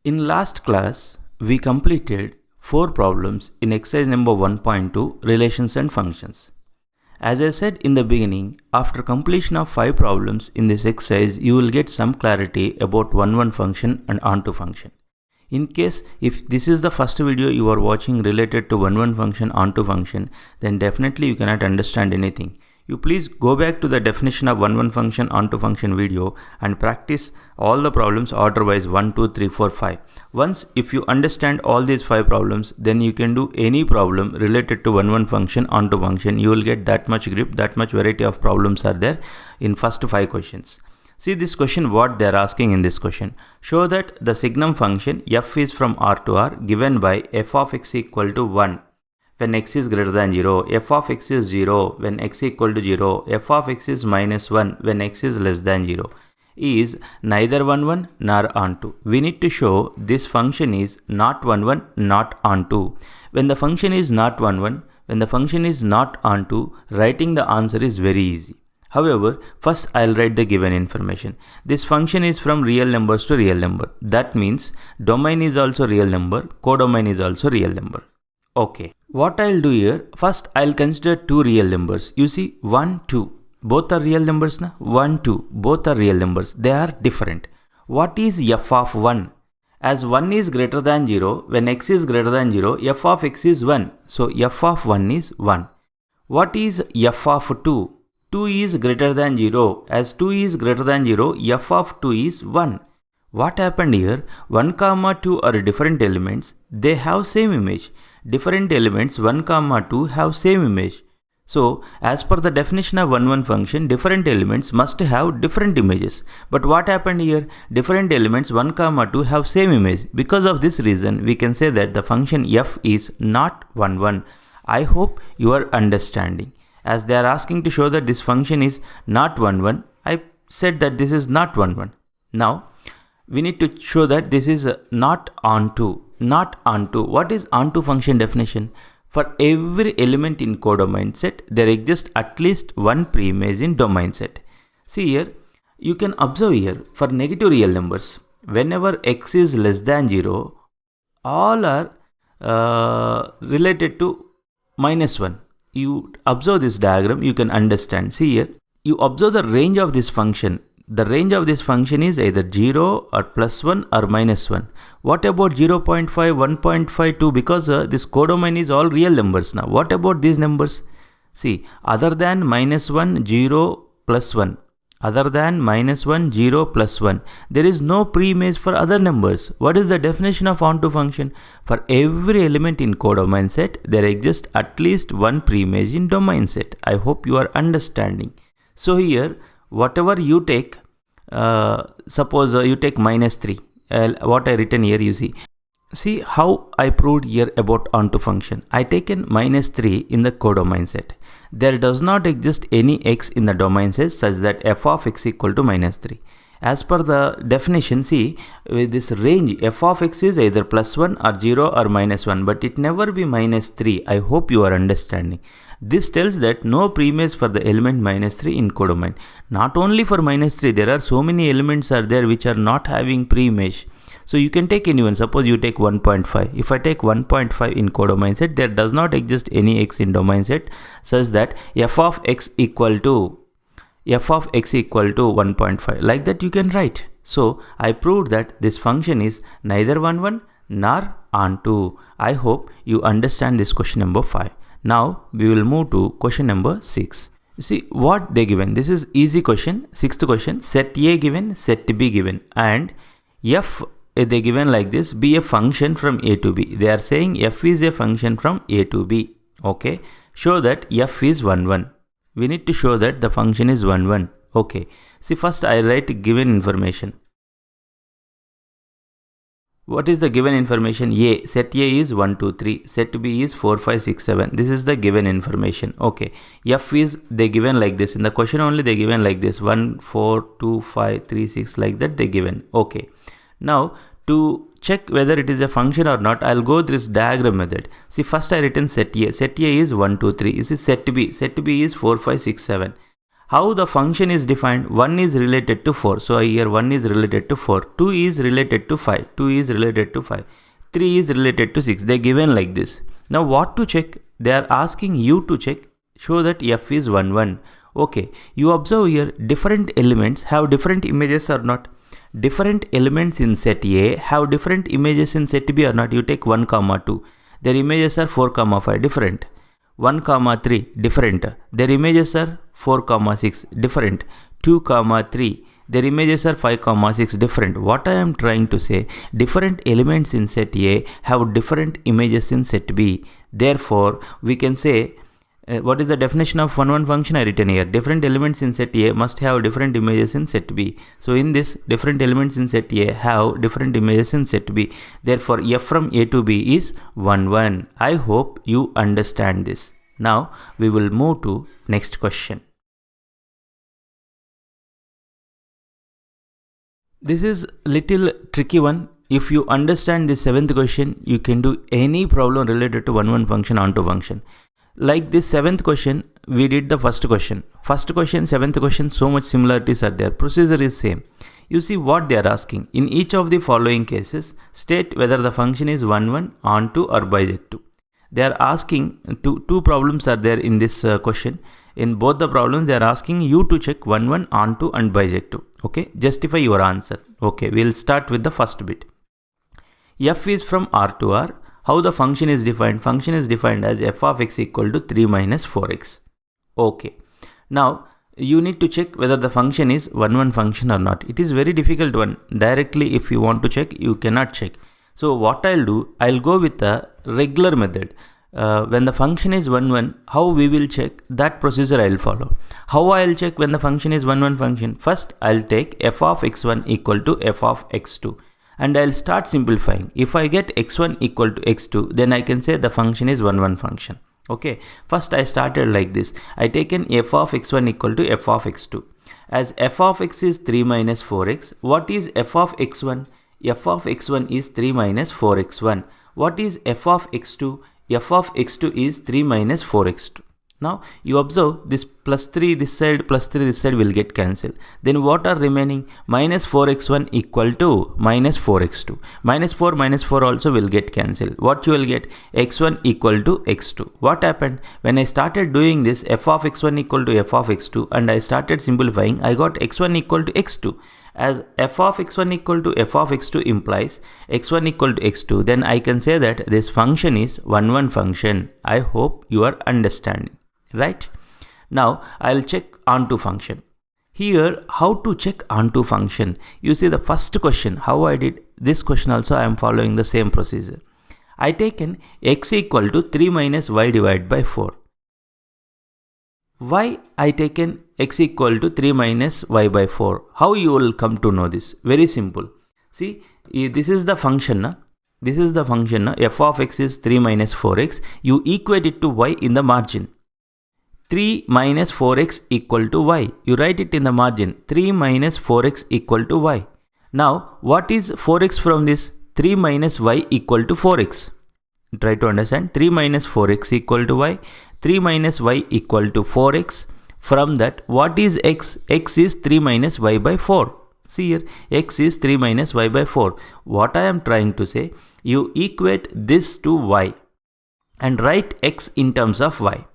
In last class, we completed 4 problems in exercise number 1.2 relations and functions. As I said in the beginning, after completion of 5 problems in this exercise, you will get some clarity about one function and onto function. In case if this is the first video you are watching related to one function onto function, then definitely you cannot understand anything. You please go back to the definition of one function onto function video and practice all the problems order wise 1, 2, 3, 4, 5. Once if you understand all these 5 problems, then you can do any problem related to one function onto function. You will get that much grip, that much variety of problems are there in first 5 questions. See this question, what they are asking in this question. Show that the signum function f is from R to R given by f of x equal to 1 when x is greater than 0, f of x is 0 when x equal to 0, f of x is minus 1 when x is less than 0, is neither 1 nor onto. We need to show this function is not 1 not onto. When the function is not 1 when the function is not onto, writing the answer is very easy. However, first I'll write the given information. This function is from real numbers to real number. That means domain is also real number, codomain is also real number. Okay, what I'll do here, first I'll consider 2 real numbers. You see 1, 2, both are real numbers now. 1, 2, both are real numbers. They are different. What is f of 1? As 1 is greater than 0, when x is greater than 0, f of x is 1. So f of 1 is 1. What is f of 2? 2 is greater than 0. As 2 is greater than 0, f of 2 is 1. What happened here? 1, 2 are different elements. They have same image. Different elements 1, 2 have same image. So, as per the definition of one function, different elements must have different images. But what happened here? Different elements 1, 2 have same image. Because of this reason, we can say that the function f is not 1. I hope you are understanding. As they are asking to show that this function is not 1, I said that this is not 1. Now, we need to show that this is not onto. Not onto. What is onto function definition? For every element in codomain set, there exists at least one preimage in domain set. See here, you can observe here for negative real numbers, whenever x is less than 0, all are related to minus 1. You observe this diagram, you can understand. See here, you observe the range of this function. The range of this function is either 0 or plus 1 or minus 1. What about 0.5, 1.52? Because this codomain is all real numbers now. What about these numbers? See, other than minus 1, 0, plus 1. Other than minus 1, 0, plus 1. There is no preimage for other numbers. What is the definition of onto function? For every element in codomain set, there exists at least one preimage in domain set. I hope you are understanding. So here, whatever you take, suppose you take minus 3. What I written here, you see. See how I proved here about onto function. I taken minus 3 in the codomain set. There does not exist any x in the domain set such that f of x equal to minus 3. As per the definition, see, with this range, f of x is either plus 1 or 0 or minus 1, but it never be minus 3. I hope you are understanding. This tells that no preimage for the element minus 3 in codomain. Not only for minus 3, there are so many elements are there which are not having preimage. So you can take anyone. Suppose you take 1.5. If I take 1.5 in codomain set, there does not exist any x in domain set such that f of x equal to 1.5. Like that you can write. So I proved that this function is neither 1 nor onto. I hope you understand this question number 5. Now we will move to question number 6. You see what they given. This is easy question. 6th question. Set A given, set B given, and f they given like this, be a function from A to B. They are saying f is a function from A to B. Okay. Show that f is 1. We need to show that the function is 1. Okay. See, first I write given information. What is the given information? A. Set A is 1, 2, 3. Set B is 4, 5, 6, 7. This is the given information. Okay. F is they given like this. In the question only they given like this. 1, 4, 2, 5, 3, 6 like that they given. Okay. Now to check whether it is a function or not, I'll go this diagram method. See, first I written set A. Set A is 1, 2, 3. You see set B. Set B is 4, 5, 6, 7. How the function is defined? 1 is related to 4. So here 1 is related to 4. 2 is related to 5. 2 is related to 5. 3 is related to 6. They are given like this. Now what to check? They are asking you to check. Show that f is 1, 1. Okay. You observe here different elements have different images or not. Different elements in set A have different images in set B or not. You take 1, 2. Their images are 4, 5 different. 1, 3 different. Their images are 4, 6 different. 2, 3 their images are 5, 6 different. What I am trying to say, different elements in set A have different images in set B. Therefore, we can say what is the definition of 1, 1 function I written here? Different elements in set A must have different images in set B. So in this, different elements in set A have different images in set B. Therefore, f from A to B is 1, 1. I hope you understand this. Now we will move to next question. This is little tricky one. If you understand this 7th question, you can do any problem related to 1, 1 function onto function. Like this 7th question, we did the first question. First question, 7th question, so much similarities are there. Procedure is same. You see what they are asking. In each of the following cases, state whether the function is 1, 1, onto or bijective. They are asking, two problems are there in this question. In both the problems, they are asking you to check 1, 1, onto and bijective. Okay, justify your answer. Okay, we will start with the first bit. F is from R to R. How the function is defined? Function is defined as f of x equal to 3 minus 4x. Okay. Now, you need to check whether the function is 1, 1 function or not. It is very difficult one. Directly, if you want to check, you cannot check. So, what I'll do, I'll go with a regular method. When the function is 1, 1, how we will check? That procedure I'll follow. How I'll check when the function is 1, 1 function? First, I'll take f of x1 equal to f of x2. And I'll start simplifying. If I get x1 equal to x2, then I can say the function is 1, 1 function. Okay. First I started like this. I taken f of x1 equal to f of x2. As f of x is 3 minus 4x, what is f of x1? F of x1 is 3 minus 4x1. What is f of x2? F of x2 is 3 minus 4x2. Now you observe this plus 3 this side plus 3 this side will get cancelled. Then what are remaining? Minus 4x1 equal to minus 4x2. Minus 4 also will get cancelled. What you will get? x1 equal to x2. What happened? When I started doing this f of x1 equal to f of x2 and I started simplifying, I got x1 equal to x2. As f of x1 equal to f of x2 implies x1 equal to x2, then I can say that this function is 1, 1 function. I hope you are understanding. Right? Now I'll check onto function. Here, how to check onto function? You see the first question, how I did this question also I am following the same procedure. I taken x equal to 3 minus y divided by 4. Why I taken x equal to 3 minus y by 4? How you will come to know this? Very simple. See, this is the function. Na? This is the function. Na? F of x is 3 minus 4x. You equate it to y in the margin. 3 minus 4x equal to y. You write it in the margin. 3 minus 4x equal to y. Now, what is 4x from this? 3 minus y equal to 4x. Try to understand. 3 minus 4x equal to y. 3 minus y equal to 4x. From that, what is x? X is 3 minus y by 4. See here, x is 3 minus y by 4. What I am trying to say, you equate this to y and write x in terms of y.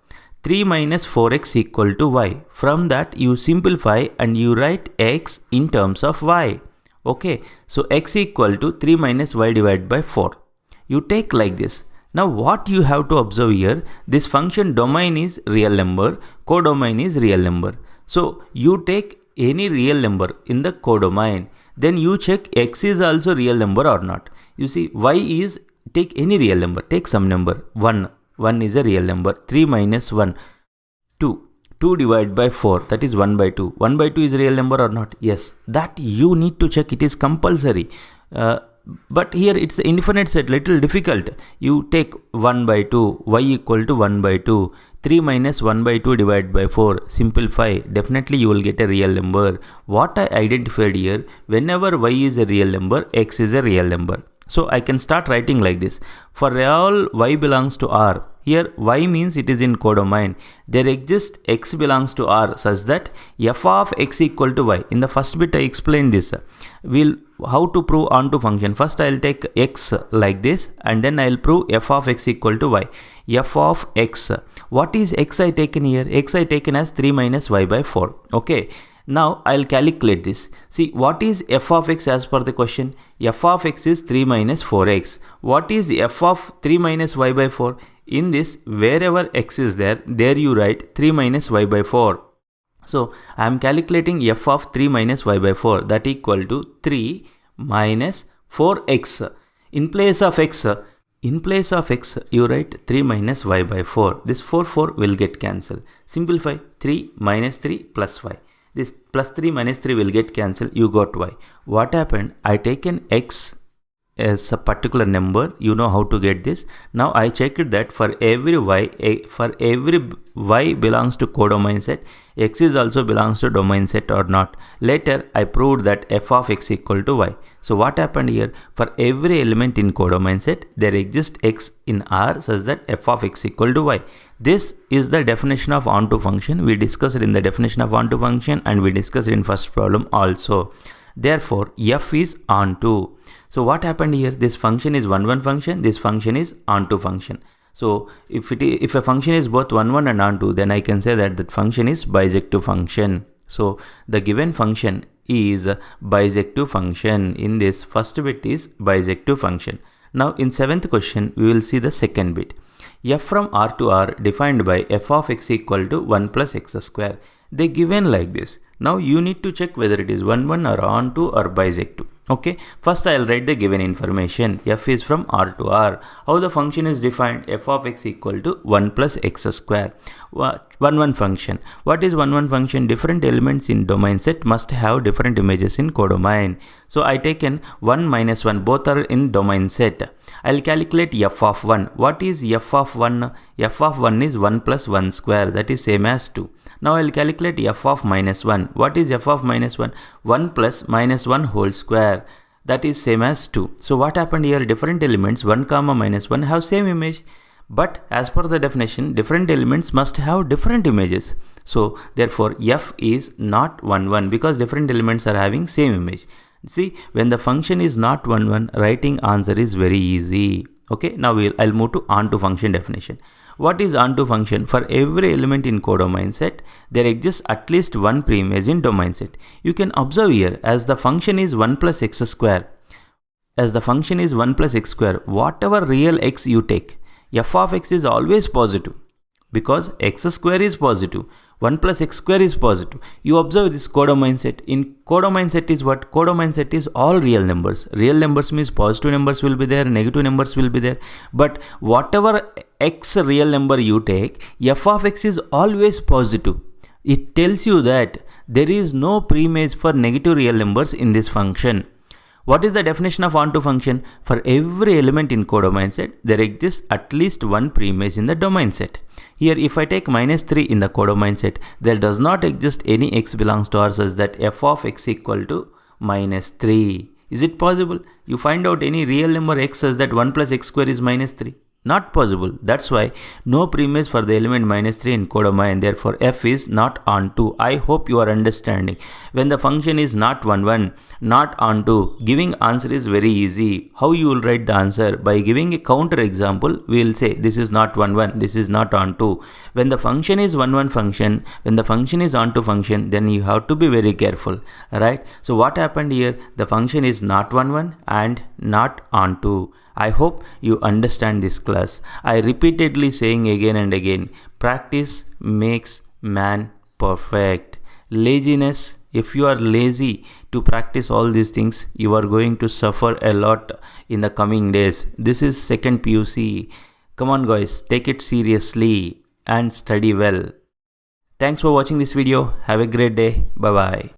3 minus 4x equal to y. From that you simplify and you write x in terms of y. Okay, so x equal to 3 minus y divided by 4. You take like this. Now what you have to observe here, this function domain is real number, codomain is real number. So you take any real number in the codomain, then you check x is also real number or not. You see y is, take any real number, take some number, 1. 1 is a real number. 3 minus 1, 2. 2 divided by 4, that is 1 by 2. 1 by 2 is a real number or not? Yes. That you need to check. It is compulsory. But here it's an infinite set, little difficult. You take 1 by 2, y equal to 1 by 2. 3 minus 1 by 2 divided by 4. Simplify. Definitely you will get a real number. What I identified here, whenever y is a real number, x is a real number. So I can start writing like this. For all y belongs to R, Here y means it is in codomain. There exists x belongs to R such that f of x equal to y. In the first bit I explained this. We'll how to prove onto function. First I'll take x like this and then I'll prove f of x equal to y. F of x. What is x I taken here? X I taken as 3 minus y by 4. Okay. Now I'll calculate this. See, what is f of x as per the question? F of x is 3 minus 4x. What is f of 3 minus y by 4? In this, wherever x is there you write 3 minus y by 4. So I am calculating f of 3 minus y by 4, that equal to 3 minus 4x. In place of x you write 3 minus y by 4. This 4 will get cancelled. Simplify. 3 minus 3 plus y. This plus 3 minus 3 will get cancelled. You got y. What happened? I taken x as a particular number. You know how to get this. Now I checked that for every y belongs to codomain set, x is also belongs to domain set or not. Later I proved that f of x equal to y. So what happened here? For every element in codomain set, there exists x in R such that f of x equal to y. This is the definition of onto function. We discussed it in the definition of onto function and we discussed it in first problem also. Therefore f is onto. So what happened here? This function is 1 function, this function is onto function. So if a function is both 1 and onto, then I can say that that function is bijective function. So the given function is bijective function. In this first bit is bijective function. Now in 7th question we will see the second bit. F from R to R defined by f of x equal to 1 plus x square. They given like this. Now you need to check whether it is 1 or onto or bisective. Okay, first I'll write the given information. F is from R to R. How the function is defined? F of x equal to 1 plus x square. 1 function. What is 1 function? Different elements in domain set must have different images in codomain. So I taken 1 minus 1. Both are in domain set. I'll calculate f of 1. What is f of 1? F of 1 is 1 plus 1 square. That is same as 2. Now I'll calculate f of minus 1. What is f of minus 1? 1 plus minus 1 whole square. That is same as 2. So what happened here? Different elements 1 comma minus 1 have same image. But as per the definition, different elements must have different images. So therefore f is not 1 because different elements are having same image. See, when the function is not 1 writing answer is very easy. Okay, now I'll move to onto function definition. What is onto function? For every element in codomain set, there exists at least one preimage in domain set. You can observe here as the function is 1 plus x square. As the function is 1 plus x square, whatever real x you take, f of x is always positive because x square is positive. 1 plus x square is positive. You observe this codomain set. In codomain set is what? Codomain set is all real numbers. Real numbers means positive numbers will be there, negative numbers will be there. But whatever x real number you take, f of x is always positive. It tells you that there is no preimage for negative real numbers in this function. What is the definition of onto function? For every element in codomain set, there exists at least one preimage in the domain set. Here if I take minus 3 in the codomain set, there does not exist any x belongs to R such that f of x equal to minus 3. Is it possible? You find out any real number x such that 1 plus x square is minus 3. Not possible. That's why no preimage for the element minus 3 in codomain. Therefore f is not onto. I hope you are understanding. When the function is not 1 not onto, giving answer is very easy. How you will write the answer? By giving a counter example, we will say this is not 1 this is not onto. When the function is 1 function, when the function is onto function, then you have to be very careful, right? So what happened here? The function is not 1 and not onto. I hope you understand this class. I repeatedly saying again and again, practice makes man perfect. Laziness, if you are lazy to practice all these things, you are going to suffer a lot in the coming days. This is second PUC. Come on guys, take it seriously and study well. Thanks for watching this video. Have a great day. Bye bye.